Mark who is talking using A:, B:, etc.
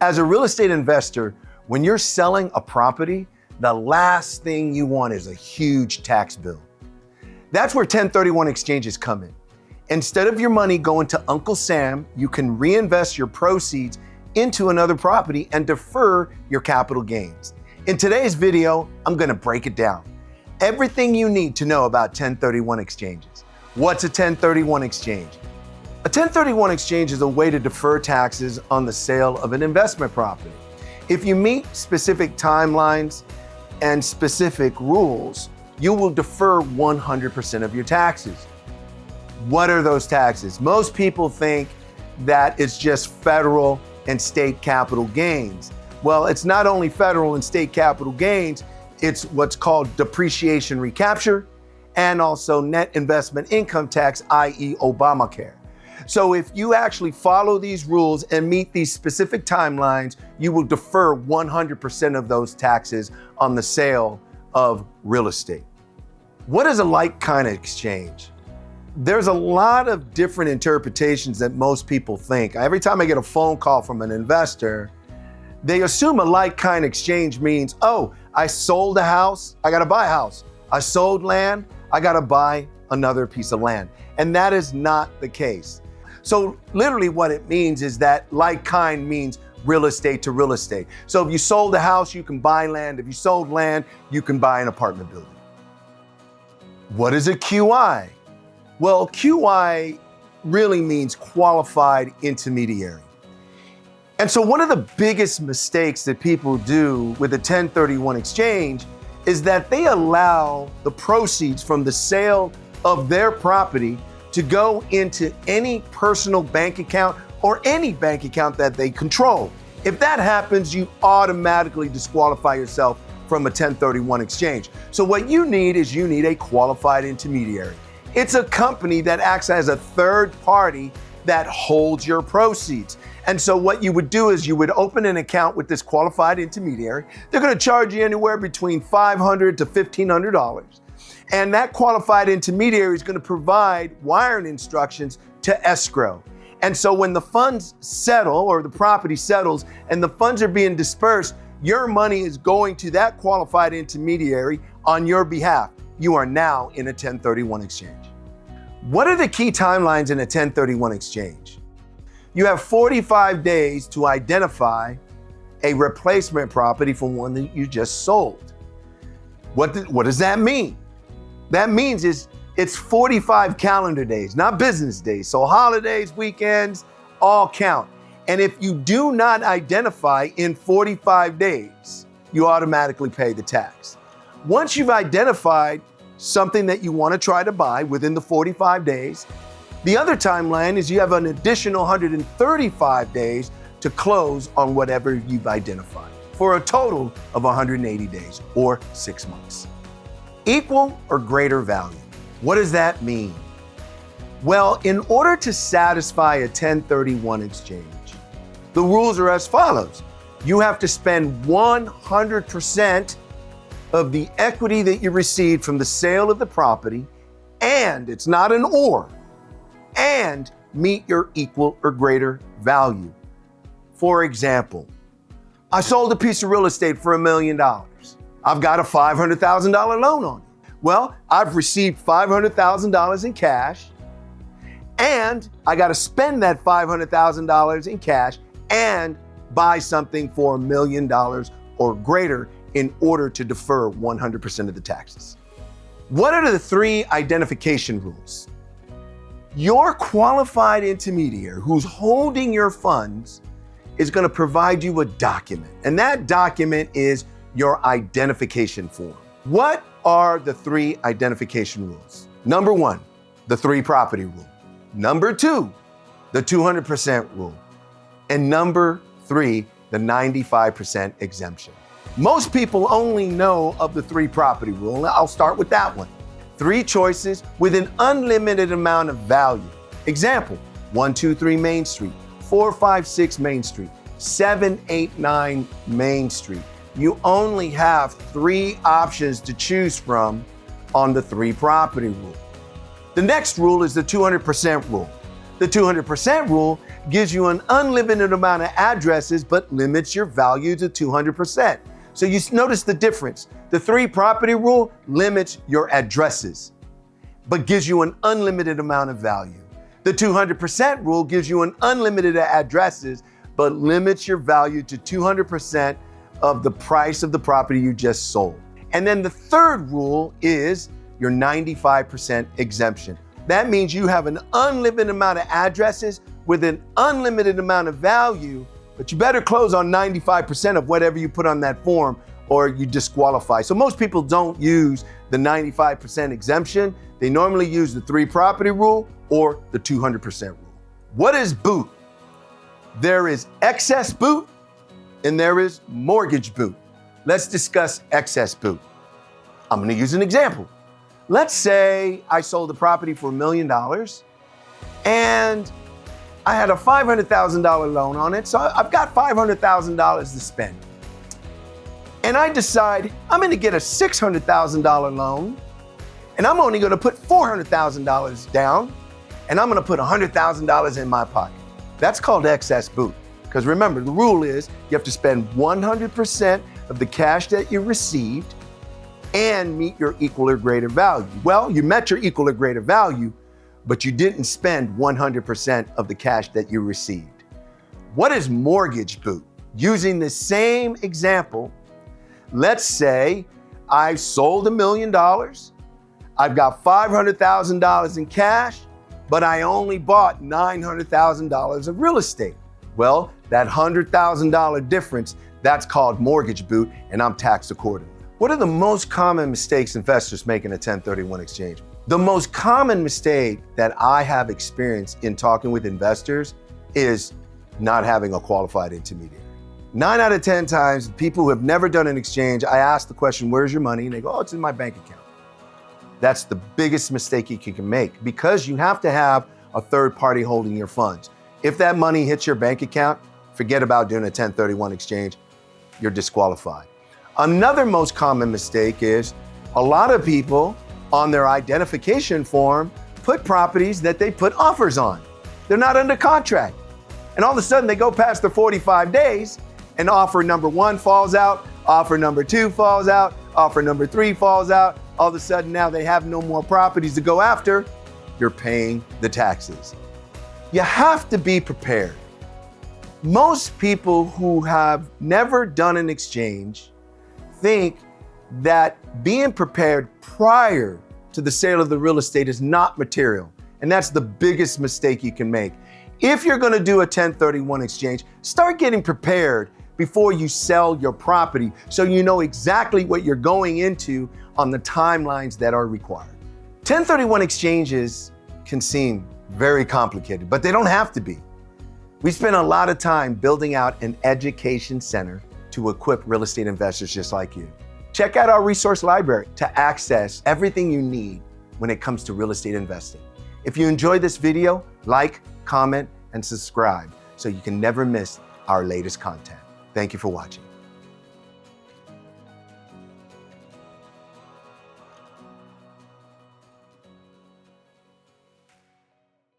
A: As a real estate investor, when you're selling a property, the last thing you want is a huge tax bill. That's where 1031 exchanges come in. Instead of your money going to Uncle Sam, you can reinvest your proceeds into another property and defer your capital gains. In today's video, I'm gonna break it down. Everything you need to know about 1031 exchanges. What's a 1031 exchange? A 1031 exchange is a way to defer taxes on the sale of an investment property. If you meet specific timelines and specific rules, you will defer 100% of your taxes. What are those taxes? Most people think that it's just federal and state capital gains. Well, it's not only federal and state capital gains, it's what's called depreciation recapture and also net investment income tax, i.e. Obamacare. So if you actually follow these rules and meet these specific timelines, you will defer 100% of those taxes on the sale of real estate. What is a like kind of exchange? There's a lot of different interpretations that most people think. Every time I get a phone call from an investor, they assume a like kind exchange means, oh, I sold a house, I gotta buy a house. I sold land, I gotta buy another piece of land. And that is not the case. So literally what it means is that like kind means real estate to real estate. So if you sold a house, you can buy land. If you sold land, you can buy an apartment building. What is a QI? Well, QI really means Qualified Intermediary. And so one of the biggest mistakes that people do with a 1031 exchange is that they allow the proceeds from the sale of their property to go into any personal bank account or any bank account that they control. If that happens, you automatically disqualify yourself from a 1031 exchange. So what you need is you need a qualified intermediary. It's a company that acts as a third party that holds your proceeds. And so what you would do is you would open an account with this qualified intermediary. They're gonna charge you anywhere between $500 to $1,500. And that qualified intermediary is going to provide wiring instructions to escrow. And so when the funds settle or the property settles and the funds are being dispersed, your money is going to that qualified intermediary on your behalf. You are now in a 1031 exchange. What are the key timelines in a 1031 exchange? You have 45 days to identify a replacement property from one that you just sold. What does that mean? That means it's 45 calendar days, not business days. So holidays, weekends, all count. And if you do not identify in 45 days, you automatically pay the tax. Once you've identified something that you want to try to buy within the 45 days, the other timeline is you have an additional 135 days to close on whatever you've identified for a total of 180 days or 6 months. Equal or greater value. What does that mean? Well, in order to satisfy a 1031 exchange, the rules are as follows. You have to spend 100% of the equity that you received from the sale of the property, and it's not an or, and meet your equal or greater value. For example, I sold a piece of real estate for $1 million. I've got a $500,000 loan on it. Well, I've received $500,000 in cash, and I got to spend that $500,000 in cash and buy something for $1 million or greater in order to defer 100% of the taxes. What are the 3 identification rules? Your qualified intermediary who's holding your funds is going to provide you a document, and that document is your identification form. What are the 3 identification rules? Number 1, the 3 property rule. Number 2, the 200% rule. And number 3, the 95% exemption. Most people only know of the 3 property rule. I'll start with that one. 3 choices with an unlimited amount of value. Example, 123 Main Street, 456 Main Street, 789 Main Street. You only have 3 options to choose from on the 3 property rule. The next rule is the 200% rule. The 200% rule gives you an unlimited amount of addresses, but limits your value to 200%. So you notice the difference. The 3 property rule limits your addresses, but gives you an unlimited amount of value. The 200% rule gives you an unlimited addresses, but limits your value to 200% of the price of the property you just sold. And then the 3rd rule is your 95% exemption. That means you have an unlimited amount of addresses with an unlimited amount of value, but you better close on 95% of whatever you put on that form or you disqualify. So most people don't use the 95% exemption. They normally use the 3 property rule or the 200% rule. What is boot? There is excess boot and there is mortgage boot. Let's discuss excess boot. I'm gonna use an example. Let's say I sold the property for $1 million and I had a $500,000 loan on it, so I've got $500,000 to spend. And I decide I'm gonna get a $600,000 loan and I'm only gonna put $400,000 down and I'm gonna put $100,000 in my pocket. That's called excess boot. Because remember, the rule is you have to spend 100% of the cash that you received and meet your equal or greater value. Well, you met your equal or greater value, but you didn't spend 100% of the cash that you received. What is mortgage boot? Using the same example, let's say I sold $1 million, I've got $500,000 in cash, but I only bought $900,000 of real estate. Well, that $100,000 difference, that's called mortgage boot, and I'm taxed accordingly. What are the most common mistakes investors make in a 1031 exchange? The most common mistake that I have experienced in talking with investors is not having a qualified intermediary. 9 out of 10 times, people who have never done an exchange, I ask the question, where's your money? And they go, oh, it's in my bank account. That's the biggest mistake you can make because you have to have a third party holding your funds. If that money hits your bank account, forget about doing a 1031 exchange, you're disqualified. Another most common mistake is a lot of people on their identification form put properties that they put offers on. They're not under contract. And all of a sudden they go past the 45 days and offer number 1 falls out, offer number 2 falls out, offer number 3 falls out. All of a sudden now they have no more properties to go after. You're paying the taxes. You have to be prepared. Most people who have never done an exchange think that being prepared prior to the sale of the real estate is not material. And that's the biggest mistake you can make. If you're gonna do a 1031 exchange, start getting prepared before you sell your property so you know exactly what you're going into on the timelines that are required. 1031 exchanges can seem very complicated, but they don't have to be. We spend a lot of time building out an education center to equip real estate investors just like you. Check out our resource library to access everything you need when it comes to real estate investing. If you enjoyed this video, like, comment, and subscribe so you can never miss our latest content. Thank you for watching.